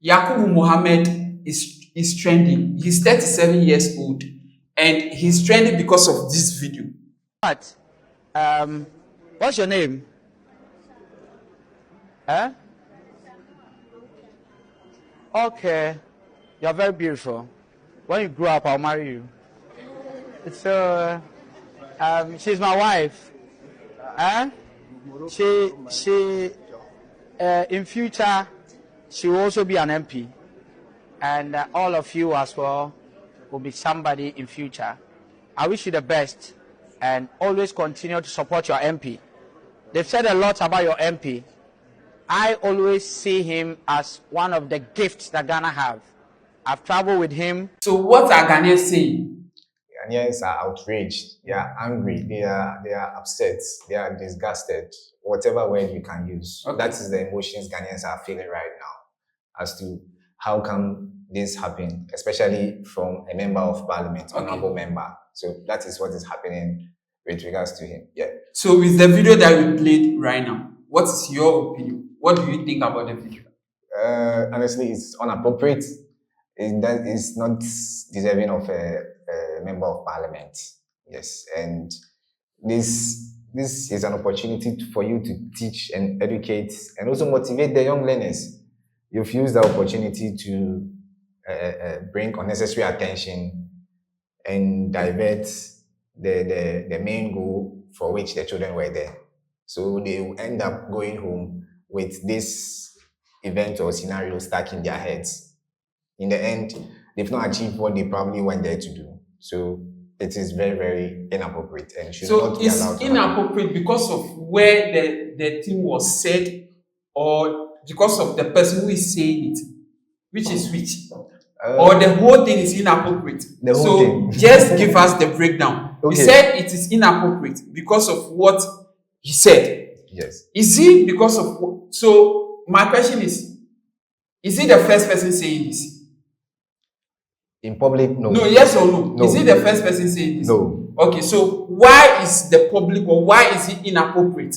Yakubu Mohammed is trending. He's 37 years old, and he's trending because of this video. What? What's your name? Huh? Okay. You're very beautiful. When you grow up, I'll marry you. So, she's my wife. Huh? She, in future, she will also be an MP. And all of you as well will be somebody in future. I wish you the best and always continue to support your MP. They've said a lot about your MP. I always see him as one of the gifts that Ghana have. I've traveled with him. So what are Ghanaians saying? Ghanaians are outraged. They are angry. They are upset. They are disgusted. Whatever word you can use. Okay. That is the emotions Ghanaians are feeling right now, as to how come this happened, especially from a member of parliament, honorable member. So that is what is happening with regards to him. Yeah. So with the video that we played right now, what is your opinion? What do you think about the video? Honestly, it's inappropriate. That is not deserving of a member of parliament. Yes, and this is an opportunity for you to teach and educate and also motivate the young learners. You've used the opportunity to bring unnecessary attention and divert the main goal for which the children were there. So they will end up going home with this event or scenario stuck in their heads. In the end, they've not achieved what they probably went there to do. So it is very, very inappropriate and should not be allowed. So it's inappropriate because of where the thing was said, or because of the person who is saying it? Which is which? Or the whole thing is inappropriate? The whole thing. Just give us the breakdown. Okay. He said it is inappropriate because of what he said. Yes. Is it because of what? So my question is he the first person saying this? In public, no. No, yes or no? No. Is he the first person saying this? No. Okay, so why is the public, or why is it inappropriate?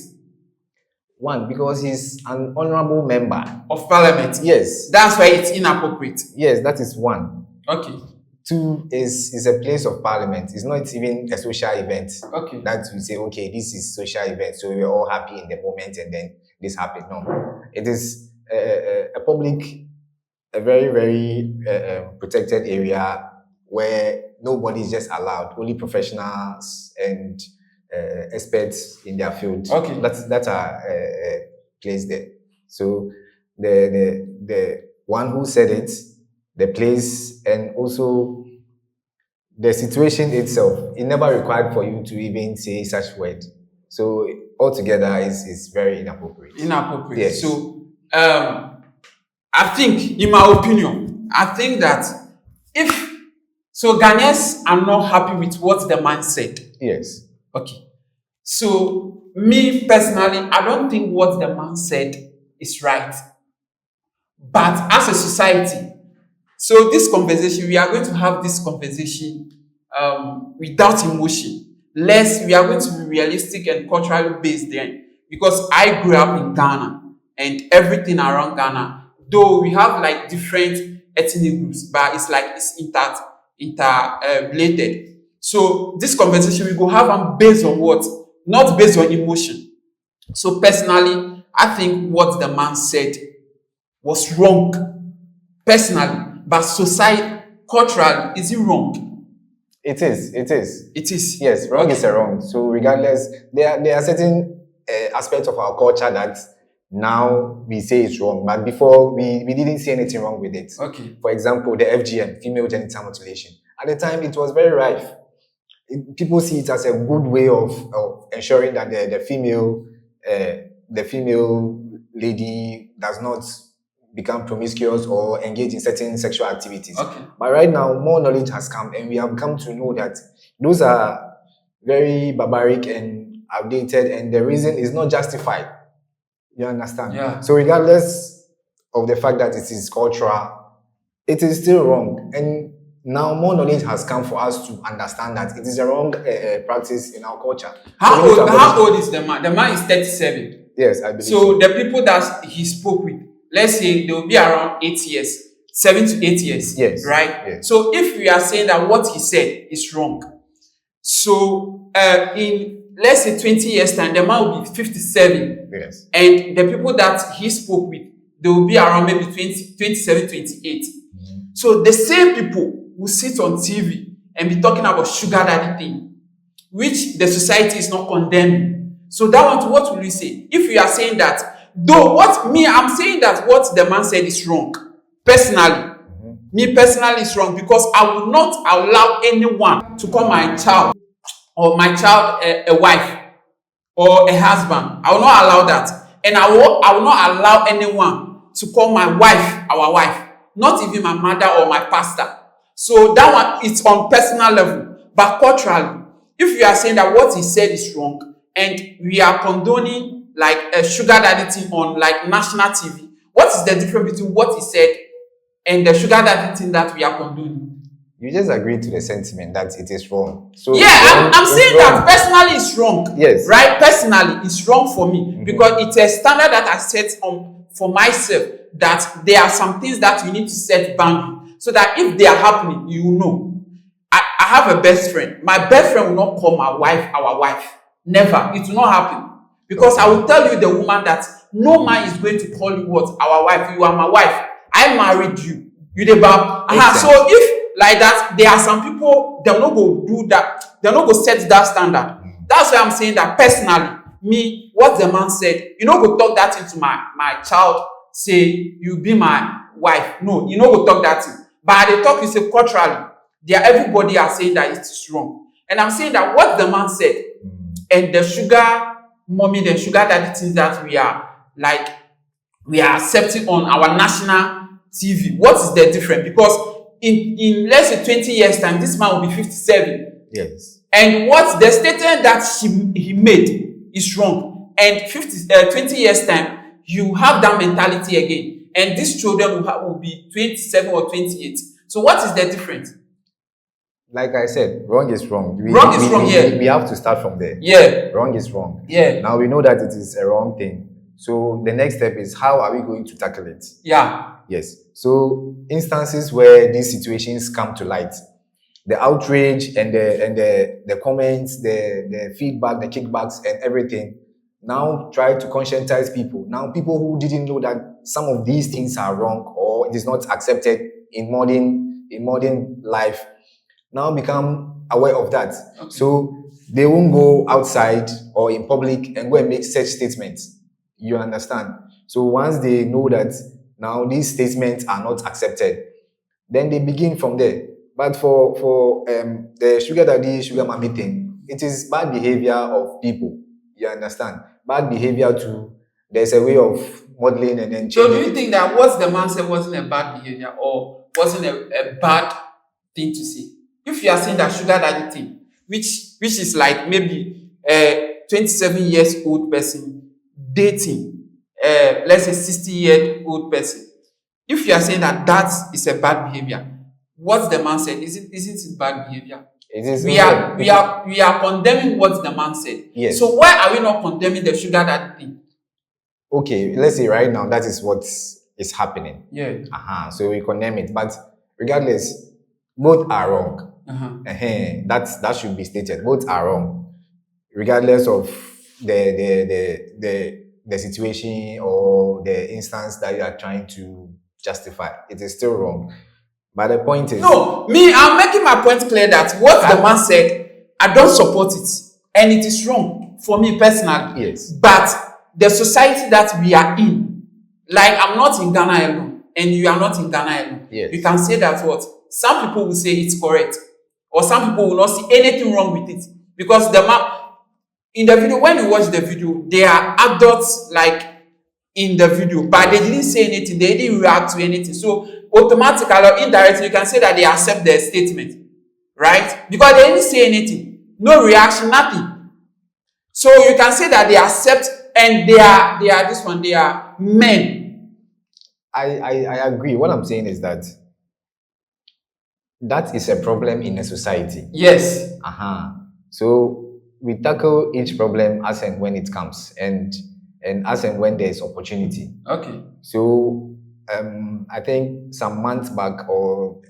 One, because he's an honorable member of parliament. Yes. That's why it's inappropriate. Yes, that is one. Okay. Two, is a place of parliament. It's not even a social event. Okay. That we say, okay, this is social event, so we're all happy in the moment and then this happened. No. It is a public, a very, very protected area where nobody is just allowed, only professionals and experts in their field. Okay. That are placed there. So the one who said it, the place, and also the situation itself, it never required for you to even say such word. So altogether is very inappropriate. Inappropriate. Yes. So I think, in my opinion, I think that Ghanaians are not happy with what the man said. Yes. Okay. So me personally, I don't think what the man said is right. But as a society, so this conversation, we are going to have this conversation without emotion. Less, we are going to be realistic and culturally based then. Because I grew up in Ghana and everything around Ghana, though we have like different ethnic groups, but it's like it's interrelated. So this conversation we go have them based on what? Not based on emotion. So personally, I think what the man said was wrong. Personally. But society, culturally, is it wrong? It is. It is. It is. Yes, wrong is a wrong. So regardless, there are certain aspects of our culture that now we say it's wrong. But before, we didn't see anything wrong with it. Okay. For example, the FGM, female genital mutilation. At the time, it was very rife. People see it as a good way of ensuring that the female lady does not become promiscuous or engage in certain sexual activities. Okay. But right now, more knowledge has come, and we have come to know that those are very barbaric and outdated, and the reason is not justified. You understand? Yeah. So regardless of the fact that it is cultural, it is still wrong. And now more knowledge has come for us to understand that it is a wrong practice in our culture. How old is the man? The man is 37. Yes, I believe so. The people that he spoke with, let's say they will be around 8 years, 7 to 8 years. Yes. Right? Yes. So if we are saying that what he said is wrong, so in let's say 20 years time, the man will be 57. Yes. And the people that he spoke with, they will be around maybe 20, 27, 28. So the same people will sit on TV and be talking about sugar daddy thing, which the society is not condemning. So that one, what will we say? If we are saying that, though what me, I'm saying that what the man said is wrong. Personally, me personally is wrong because I will not allow anyone to call my child or my child a wife or a husband. I will not allow that. And I will not allow anyone to call my wife our wife. Not even my mother or my pastor. So that one, it's on personal level. But culturally, if you are saying that what he said is wrong, and we are condoning like a sugar daddy thing on like national TV, what is the difference between what he said and the sugar daddy thing that we are condoning? You just agree to the sentiment that it is wrong. So yeah, I'm saying that personally it's wrong. Yes. Right? Personally, it's wrong for me because it's a standard that I set for myself that there are some things that you need to set boundary so that if they are happening, you know. I have a best friend. My best friend will not call my wife our wife. Never. It will not happen. Because I will tell you, the woman, that no man is going to call you what? Our wife. You are my wife. I married you. You the bab. So if like that, there are some people, they'll not go do that. They'll not go set that standard. That's why I'm saying that personally, me, what the man said, you know, go talk that into my child, say, you be my wife. No, you know, go talk that in. But they talk, you say, culturally, everybody are saying that it is wrong. And I'm saying that what the man said, and the sugar mommy, the sugar daddy things that we are accepting on our national TV, what is the difference? Because in let's say 20 years time, this man will be 57. Yes. And what the statement that he made is wrong. And 20 years time, you have that mentality again. And these children will be 27 or 28. So what is the difference? Like I said, wrong is wrong. We have to start from there. Yeah. Wrong is wrong. Yeah. Now we know that it is a wrong thing. So the next step is, how are we going to tackle it? Yeah. Yes. So instances where these situations come to light, the outrage and the comments, the feedback, the kickbacks and everything, now try to conscientize people. Now people who didn't know that some of these things are wrong or it is not accepted in modern life, now become aware of that. Okay. So they won't go outside or in public and go and make such statements. You understand? So once they know that now these statements are not accepted, then they begin from there. But for the sugar daddy, sugar mommy thing, it is bad behavior of people. You understand? Bad behavior too. There's a way of modeling and then changing. So do you think that what the man said wasn't a bad behavior or wasn't a bad thing to say? If you are saying that sugar daddy thing, which is like maybe a 27 years old person dating, let's say 60-year-old person, if you are saying that that is a bad behavior, what the man said isn't it bad behavior? It is. We are condemning what the man said. Yes. So why are we not condemning the sugar daddy thing? Okay, let's say right now that is what is happening. Yeah. So we condemn it, but regardless, both are wrong. That should be stated. Both are wrong, regardless of the situation or the instance that you are trying to justify. It is still wrong. But the point is, I'm making my point clear that what the man said, I don't support it, and it is wrong for me personally. Yes. But the society that we are in, like I'm not in Ghana alone, and you are not in Ghana alone. Yes. You can say that what some people will say it's correct, or some people will not see anything wrong with it because the man in the video, when you watch the video, there are adults like in the video, but they didn't say anything, they didn't react to anything. So automatically or indirectly, you can say that they accept their statement, right? Because they didn't say anything, no reaction, nothing. So you can say that they accept, and they are men. I agree. What I'm saying is that is a problem in a society. Yes. So we tackle each problem as and when it comes. And and as and when there's opportunity. Okay. So I think some months back or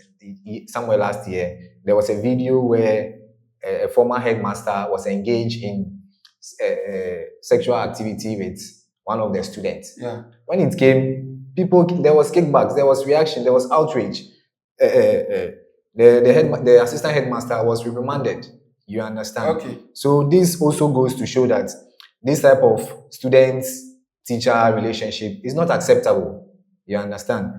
somewhere last year, there was a video where a former headmaster was engaged in sexual activity with one of the students. Yeah. When it came, there was kickbacks, there was reaction, there was outrage. The assistant headmaster was reprimanded. You understand? Okay. So this also goes to show that this type of student-teacher relationship is not acceptable. You understand?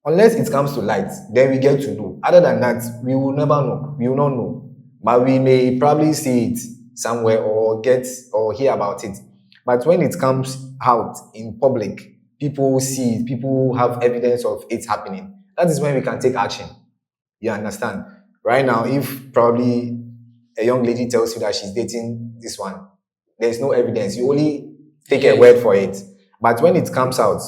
Unless it comes to light, then we get to know. Other than that, we will never know. We will not know. But we may probably see it somewhere or hear about it. But when it comes out in public, people see it, people have evidence of it happening. That is when we can take action. You understand? Right now, if probably a young lady tells you that she's dating this one, there's no evidence. You only take a word for it. But when it comes out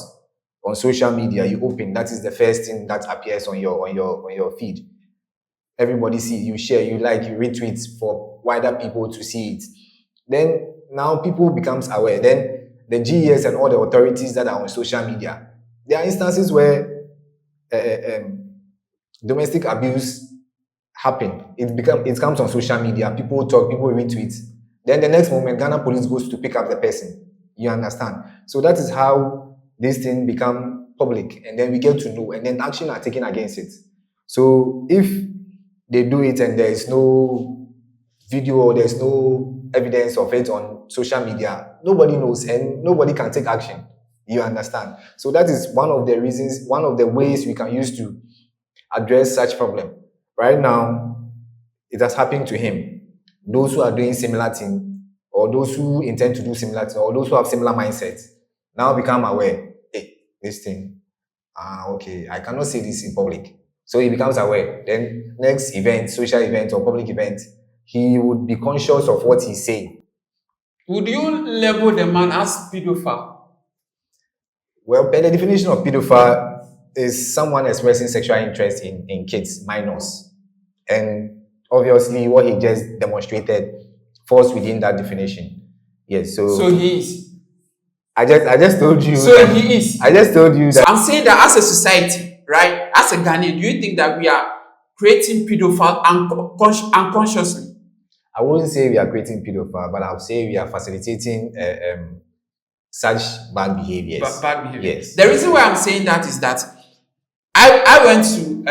on social media, you open, that is the first thing that appears on your feed. Everybody sees, you share, you like, you retweet for wider people to see it. Then now people becomes aware. Then the GES and all the authorities that are on social media, there are instances where domestic abuse happen. It comes on social media. People talk, people retweet. Then the next moment, Ghana police goes to pick up the person. You understand? So that is how this thing become public, and then we get to know, and then action are taken against it. So if they do it and there is no video or there's no evidence of it on social media, nobody knows and nobody can take action. You understand? So that is one of the reasons, one of the ways we can use to address such problem. Right now, it has happened to him. Those who are doing similar thing, or those who intend to do similar thing, or those who have similar mindsets, now become aware. Hey, this thing, okay, I cannot say this in public. So he becomes aware. Then next event, social event or public event, he would be conscious of what he's saying. Would you label the man as pedophile? Well, the definition of pedophile is someone expressing sexual interest in kids, minors. And obviously, what he just demonstrated falls within that definition. Yes, So he is. I just told you. So he is. I just told you So that. I'm saying that as a society, right, as a Ghanaian, do you think that we are creating pedophile unconsciously? I wouldn't say we are creating pedophile, but I would say we are facilitating such bad behaviors. Bad behavior. Yes. The reason why I'm saying that is that I went to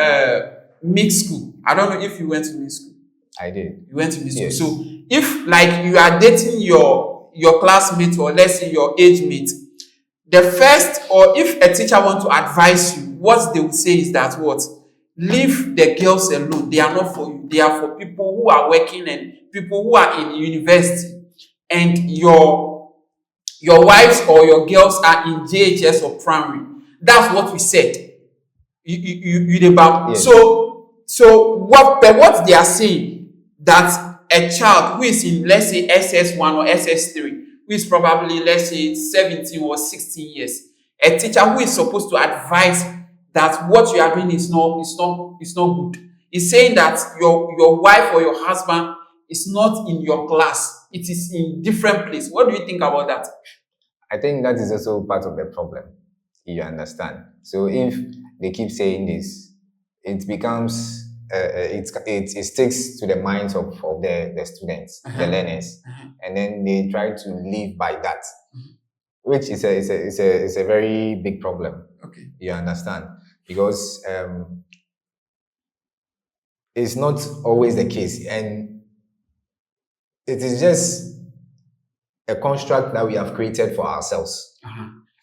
mixed school. I don't know if you went to mixed school. I did. You went to mixed Yes. school. So if like you are dating your classmate or let's say your age mate, the first, or if a teacher want to advise you, what they will say is that what? Leave the girls alone. They are not for you. They are for people who are working and people who are in university. And your wives or your girls are in JHS or primary. That's what we said. You about. Yes. So what they are saying, that a child who is in, let's say, SS1 or SS3, who is probably, let's say, 17 or 16 years, a teacher who is supposed to advise that what you are doing is not good. Is saying that your wife or your husband is not in your class. It is in different place. What do you think about that? I think that is also part of the problem. You understand? So if they keep saying this, it becomes it sticks to the minds of the students, the learners, and then they try to live by that, which is a very big problem. Okay. You understand? Because it's not always the case, and it is just a construct that we have created for ourselves.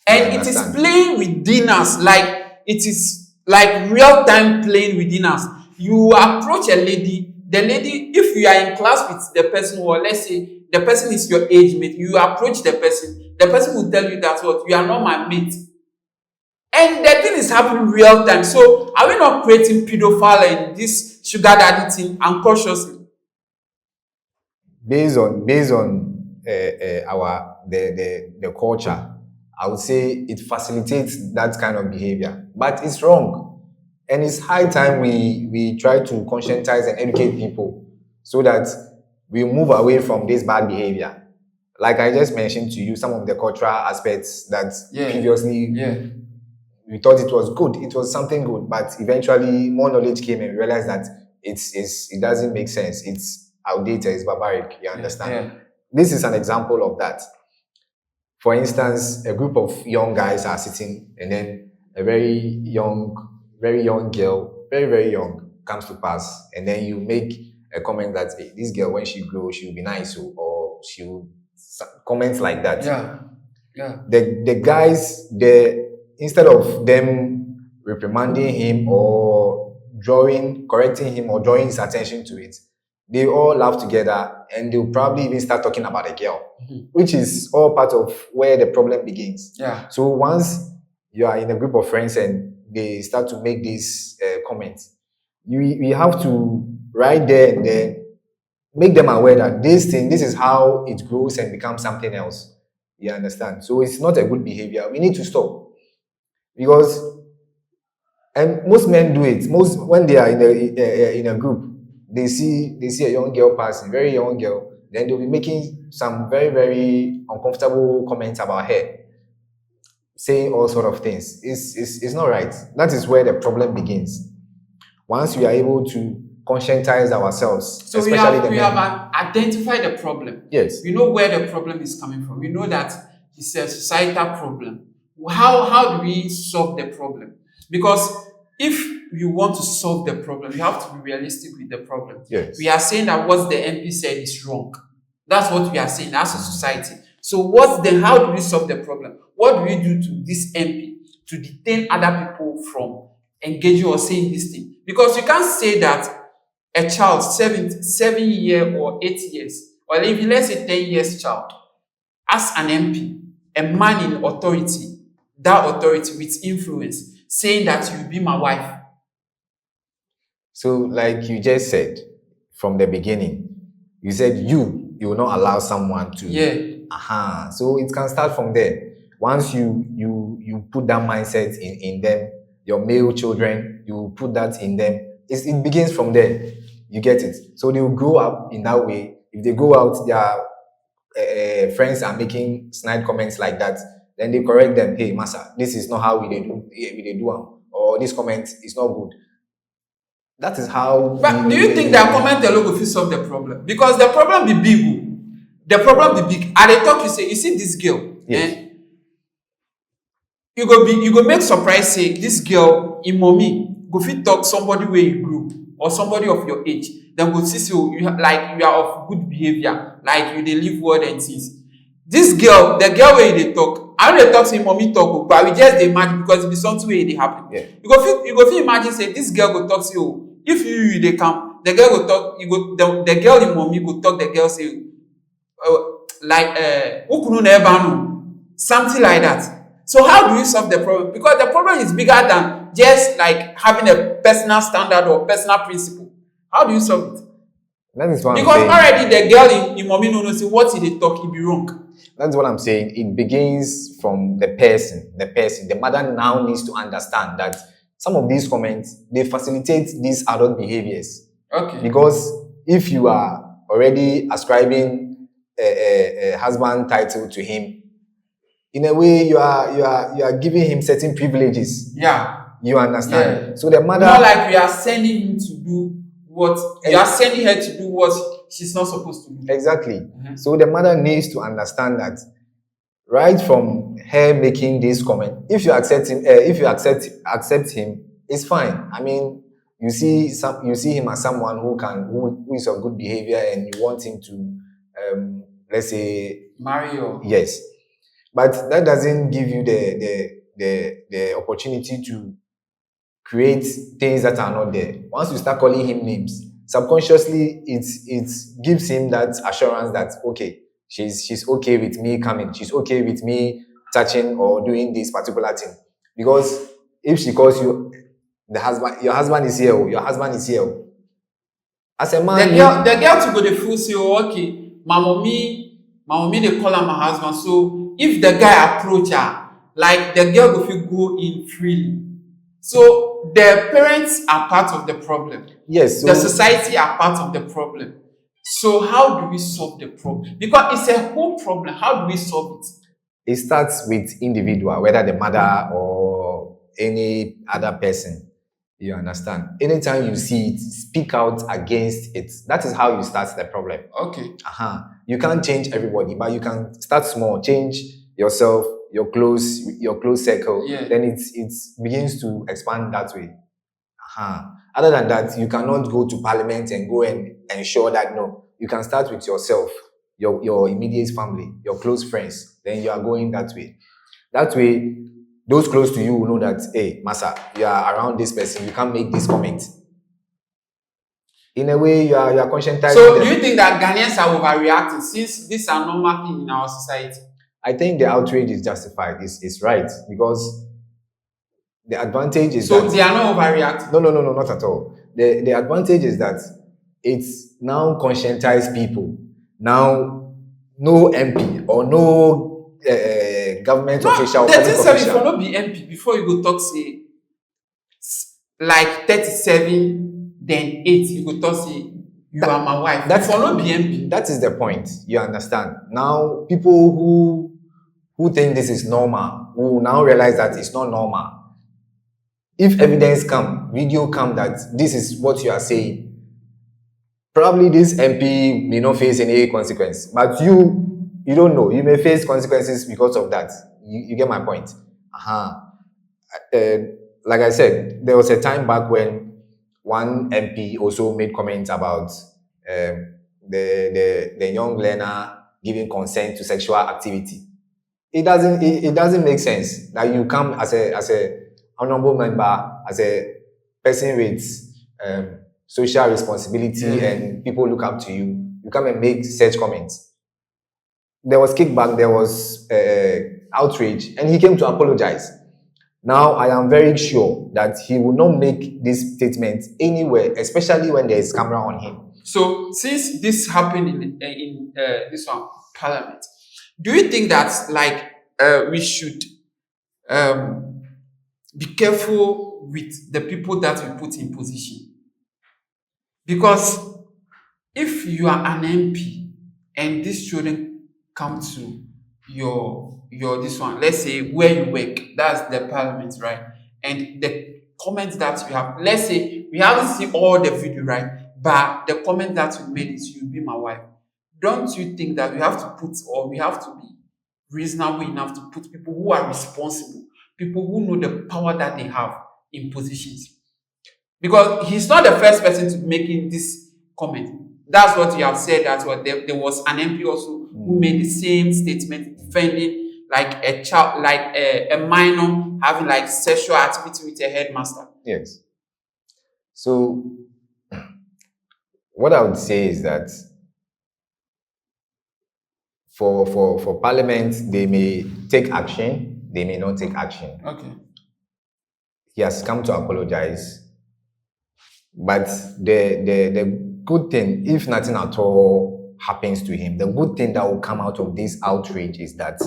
And it is playing within us, like it is like real time playing within us. You approach a lady, the lady, if you are in class with the person, or let's say the person is your age mate, you approach the person will tell you that what, you are not my mate. And the thing is happening real time. So are we not creating pedophile and this sugar daddy thing unconsciously? Based on our the culture, I would say it facilitates that kind of behavior, but it's wrong, and it's high time we try to conscientize and educate people so that we move away from this bad behavior. like I just mentioned to you, some of the cultural aspects that Yeah. previously Yeah. we thought it was good, it was something good, but eventually more knowledge came and we realized that it doesn't make sense. It's outdated, it's barbaric. You understand? Yeah. This is an example of that. For instance, a group of young guys are sitting, and then a very young girl, very young, comes to pass, and then you make a comment that, "Hey, this girl, when she grows, she will be nice," or she will comments like that. Yeah. Yeah. The guys, instead of them reprimanding him or correcting him or drawing his attention to it, they all laugh together and they'll probably even start talking about a girl, which is all part of where the problem begins. Yeah. So once you are in a group of friends and they start to make these comments, you have to right there and then make them aware that this is how it grows and becomes something else. You understand? So it's not a good behavior. We need to stop, because and most men do it. Most when they are in a group, they see a young girl passing, very young girl, then they'll be making some very uncomfortable comments about her, saying all sort of things. It's not right. That is where the problem begins. Once we are able to conscientize ourselves, So especially the we men. have identified the problem. Yes. We know where the problem is coming from. We know that it's a societal problem. How do we solve the problem? Because if you want to solve the problem, you have to be realistic with the problem. Yes. We are saying that what the MP said is wrong. That's what we are saying as a society. So how do we solve the problem? What do we do to this MP to detain other people from engaging or saying this thing? Because you can't say that a child, 7 year or 8 years, or even let's say 10 years child, as an MP, a man in authority, that authority with influence, saying that you be my wife. So, like you just said from the beginning, you said you will not allow someone to. Yeah. So it can start from there. Once you put that mindset in them, your male children, you put that in them. It begins from there. You get it. So they will grow up in that way. If they go out, their friends are making snide comments like that, then they correct them. Hey, massa, this is not how we do, or this comment is not good. That is how. But do you think that comment alone will solve the problem? Because the problem be big. The problem be big. And they talk, you see this girl. Yes. Eh? You go make surprise say this girl in mommy go fit talk somebody where you grew or somebody of your age. Then go see so you are of good behavior, like you dey live word and things. This girl, the girl where they talk, I know they talk say mommy talk, but we just dey imagine because it be something where they happen. Yeah. You go fit imagine say this girl go talk say if you dey come, the girl go talk, the girl in mommy go talk, the girl say ukunu na eba something like that. So how do you solve the problem? Because the problem is bigger than just like having a personal standard or personal principle. How do you solve it? That is what because I'm saying. already the girl in mommy no say what they talk, it be wrong. That's what I'm saying. It begins from the person. The mother now needs to understand that some of these comments, they facilitate these adult behaviors. Okay. Because if you are already ascribing a husband title to him, in a way you are giving him certain privileges. Yeah. You understand? Yeah. So the mother, more like we are sending him to do what you are sending her to do what she's not supposed to do. Exactly. Mm-hmm. So the mother needs to understand that right from her making this comment, if you accept him, it's fine. I mean, you see him as someone who is of good behavior, and you want him to let's say marry you. Yes. But that doesn't give you the opportunity to create things that are not there. Once you start calling him names, subconsciously it gives him that assurance that okay, she's okay with me coming, she's okay with me touching or doing this particular thing. Because if she calls you your husband is here, your husband is here. As a man, the girl to go the full say, okay, my mommy they call her my husband. So if the guy approach her, like the girl go feel go in freely. So the parents are part of the problem. Yes. So the society are part of the problem. So how do we solve the problem? Because it's a whole problem. How do we solve it? It starts with individual, whether the mother or any other person. You understand? Anytime you see it, speak out against it. That is how you start the problem. Okay. You can't change everybody, but you can start small. Change yourself, your close circle. Yeah. Then it begins to expand that way. Other than that, you cannot go to parliament and go and ensure that. No, you can start with yourself, your immediate family, your close friends. Then you are going that way. That way, those close to you will know that, hey, Massa, you are around this person, you can't make this comment. In a way, you are conscientizing So them. do you think that Ghanaians are overreacting since these are normal thing in our society? I think the outrage is justified. It's right, because the advantage is So that they are not overreacting. no, not at all. The advantage is that it's now conscientized people. Now, no MP or no government official, The public thing say official. before not be MP before you go talk say like 37 then 8 you go talk say you are my wife. That's Before not be MP. That is the point. You understand? Now, people who think this is normal will now realize that it's not normal. If evidence come, video come that this is what you are saying, probably this MP may not face any consequence, but you don't know. You may face consequences because of that. You get my point? Like I said, there was a time back when one MP also made comments about the young learner giving consent to sexual activity. It doesn't make sense that you come as a honorable member, as a person with social responsibility and people look up to you. You come and make such comments. There was kickback, there was outrage, and he came to apologize. Now, I am very sure that he will not make this statement anywhere, especially when there is camera on him. So since this happened in this one parliament, do you think that like we should be careful with the people that we put in position? Because if you are an MP and these children come to your this one, let's say where you work, that's the parliament, right? And the comments that you have, let's say we haven't seen all the video, right? But the comment that you made is you be my wife. Don't you think that we have to put, or we have to be reasonable enough to put people who are responsible, people who know the power that they have in positions? Because he's not the first person to making this comment. That's what you have said. That's what there was an MP also who made the same statement defending like a child, like a minor having like sexual activity with a headmaster. Yes. So, what I would say is that for Parliament, they may take action, they may not take action. Okay. He has come to apologize. But the good thing, if nothing at all happens to him, the good thing that will come out of this outrage is that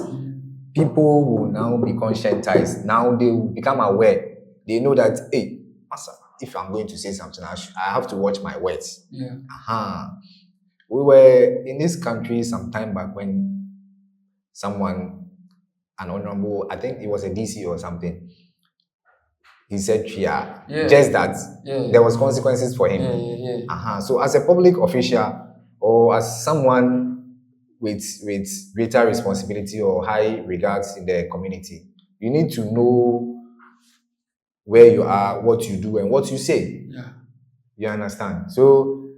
people will now be conscientized. Now they will become aware. They know that, hey, Master, if I'm going to say something, I have to watch my words. Yeah. We were in this country some time back when someone, an honorable, I think it was a DC or something, he said, yeah, just that there was consequences for him. So as a public official or as someone with greater responsibility or high regards in the community, you need to know where you are, what you do, and what you say. Yeah. You understand? So,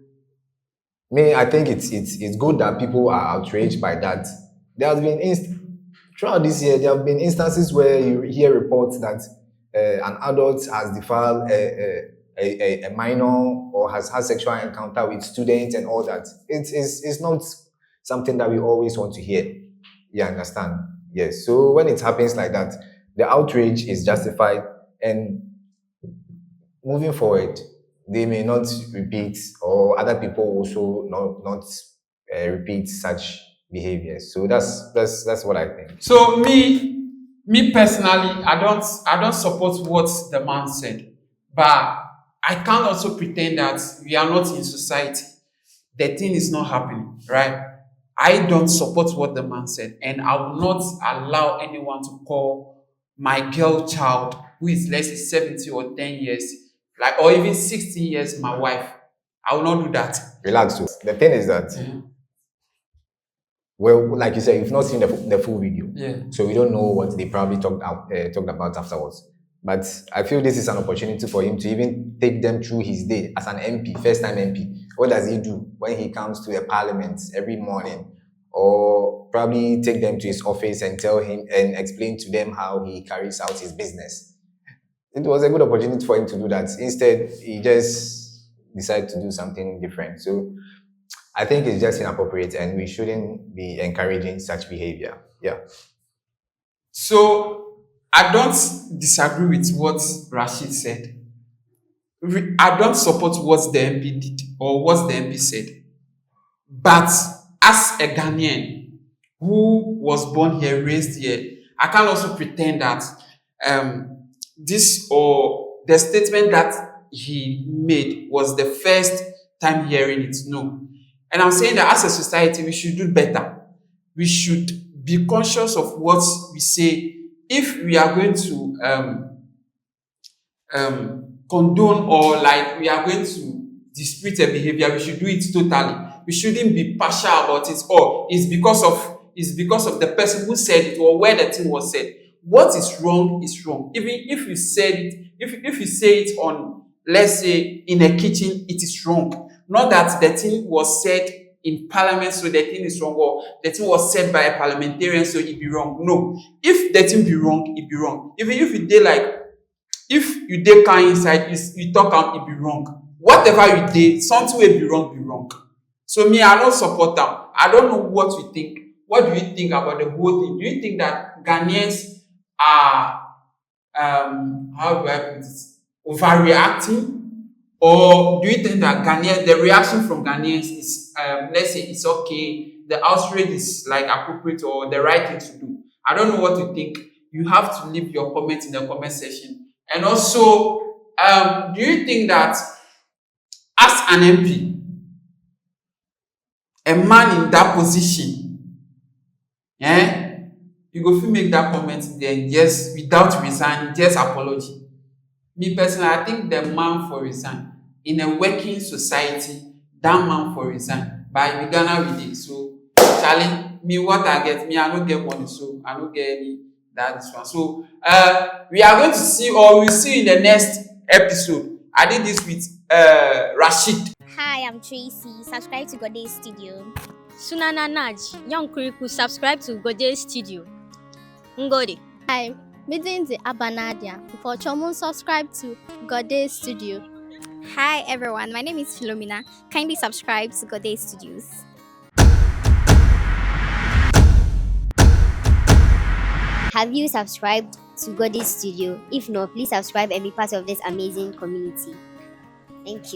I think it's good that people are outraged by that. There has been throughout this year, there have been instances where you hear reports that an adult has defiled a minor or has had sexual encounter with students and all that. It's not something that we always want to hear. You understand? Yes. So when it happens like that, the outrage is justified, and moving forward, they may not repeat, or other people also not repeat such behaviors. So that's what I think. So me personally, I don't support what the man said, but I can't also pretend that we are not in society. the thing is not happening, right? I don't support what the man said, and I will not allow anyone to call my girl child, who is let's say 70 or 10 years, like, or even 16 years, my wife. I will not do that. Relax. So the thing is that, well, like you said, you've not seen the full video. Yeah. So we don't know what they probably talked about afterwards. But I feel this is an opportunity for him to even take them through his day as an MP, first time MP. What does he do when he comes to the parliament every morning? Or probably take them to his office and tell him and explain to them how he carries out his business. It was a good opportunity for him to do that. Instead, he just decided to do something different. So I think it's just inappropriate and we shouldn't be encouraging such behavior. Yeah. So I don't disagree with what Rashid said. I don't support what the MP did or what the MP said. But as a Ghanaian who was born here, raised here, I can also pretend that this or the statement that he made was the first time hearing it. No. And I'm saying that as a society, we should do better. We should be conscious of what we say. If we are going to condone or like we are going to dispute a behavior, we should do it totally. We shouldn't be partial about it. Or it's because of the person who said it or where the thing was said. What is wrong is wrong. Even if you said it, if you say it on, let's say, in a kitchen, it is wrong. Not that the thing was said in parliament, so the thing is wrong, or the thing was said by a parliamentarian, so it be wrong. No. If the thing be wrong, it be wrong. Even if you did like, if you dey car inside, you talk out, it be wrong. Whatever you did, something will be wrong, be wrong. So me, I don't support them. I don't know what you think. What do you think about the whole thing? Do you think that Ghanaians are, how do I put it, overreacting? Or do you think that the reaction from Ghanaians is, let's say it's okay, the outrage is like appropriate or the right thing to do? I don't know what you think. You have to leave your comments in the comment section. And also, do you think that as an MP, a man in that position, you go fit make that comment then just without resigning, just apology? Me personally, I think the man for resign. In a working society, that man for resign. But in Ghana we dey. So Charlie, me what I get, me I don't get money, so I don't get any that is one. So we are going to see, or we'll see in the next episode. I did this with Rashid. Hi, I'm Tracy. Subscribe to Goday's Studio. Sunana Naj, young Kuriku, subscribe to Goday's Studio. Ngode. Hi, Midinzi Abanadia. For Chomon, subscribe to Goday's Studio. Hi, everyone. My name is Philomena. Kindly subscribe to Goday's Studios. Have you subscribed to Goday's Studio? If not, please subscribe and be part of this amazing community. Thank you.